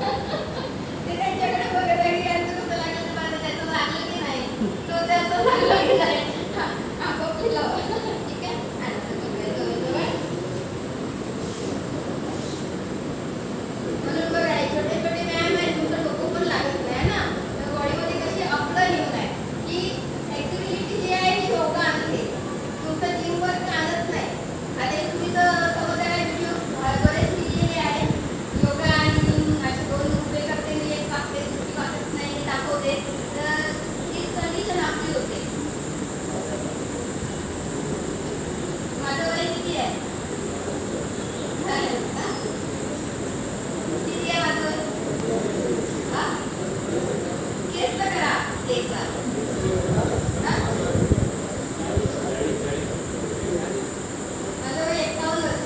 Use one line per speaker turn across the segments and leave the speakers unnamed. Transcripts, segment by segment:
ते त्यांच्याकडे बघत आहे की यांचं कसं लागलं तर माझं त्याचं लागलं की नाही, तो त्याचं लागलं की नाही. आपापली लावा. ठीक आहे. आणि जवळ म्हणून बघा हे छोटे छोटे व्यायाम आहेत, तुमचं डोकं पण लागत नाही ना. तर बॉडीमध्ये कशी आपलं नियम आहे की ऍक्टिव्हिटी जी आहे ती योगा आणते, तुमचं जिम वर्क आणत नाही. आता तुम्ही तर समजा व्हिडिओ बरेच लिहिलेले आहे, योगा आणि असे दोन उभे करते मी एक वागते दुसरी वागत नाही हे दाखवते, तर हीच कंडिशन आपली होते. माझं वय किती आहे? झालं का? किती आहे माझं वय? हा? केस तर करा केसचा. हा? माझं वय 51 वर्ष.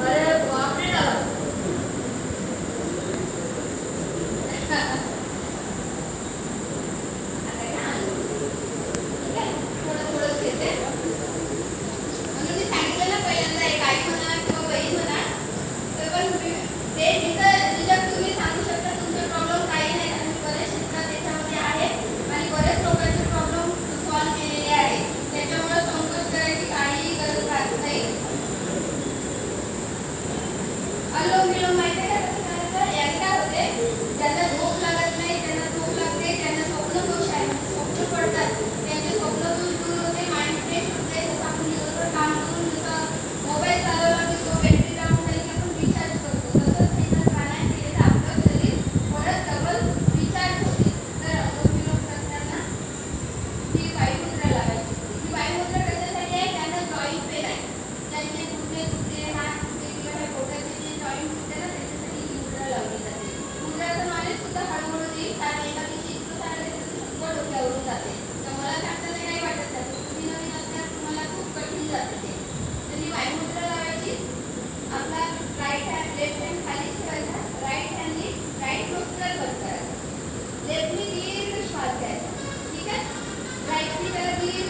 अरे बापरे दादा. आता काय आणलं? ठीक आहे. थोडं थोडंच घेते. म्हणून मी सांगितलं ना पहिल्यांदा एक आई म्हणा किंवा बहीण म्हणा, तर पण ते जिथं तुम्ही सांगू शकता तुमचे प्रॉब्लेम काही नाही, आणि बरेच क्षेत्रात त्याच्यामध्ये आहेत आणि बरेच लोकांचे प्रॉब्लेम सॉल्व्ह केलेले आहेत. त्याच्यामुळे संकोच करायची काहीही गरज राहत नाही. अनुलोम विलोम माहिती आहे का कसं करायचं? याने काय होते, ज्यांना झोप लागत नाही, त्यांना झोप लागते, ज्यांना स्वप्न दोष आहे, स्वप्न पडतात, त्यांचे स्वप्न दोष दूर होते, माइंड फ्रेश होते. जसं आपण दिवसभर काम करून जसं मोबाईल चालवला की तो बॅटरी डाऊन झाली की आपण रिचार्ज करतो, तसंच हे जर प्राणायाम केले तर आपलं शरीर परत डबल रिचार्ज होते. तर अनुलोम विलोम करताना ही वायुमुद्रा लावायची. ही वायुमुद्रा कशासाठी आहे? ज्यांना जॉईंट पेन आहे, ज्यांचे घुटणे दुखते, हात दुखते किंवा हे पोटाचे जे जॉईंट दुखते ना, त्याच्यासाठी ही मुद्रा लावली जाते. मुद्राचं नॉलेज सुद्धा हळूहळू देईल, कारण एका दिवशी इतकं सांगितलं तर सगळं डोक्यावरून जाते. तर मला सांगताना काही वाटत नाही, तुम्ही नवीन असल्यास तुम्हाला खूप कठीण जाते ते. तर ही वायुमुद्रा लावायची. आपला राईट हँड लेफ्ट हँड खाली ठेवायचा, राईट हँडनी राईट नोस्ट्रल बंद करायचा, लेफ्टनी दीर्घ श्वास घ्यायचा. ठीक आहे. राईटनी त्याला दीर्घ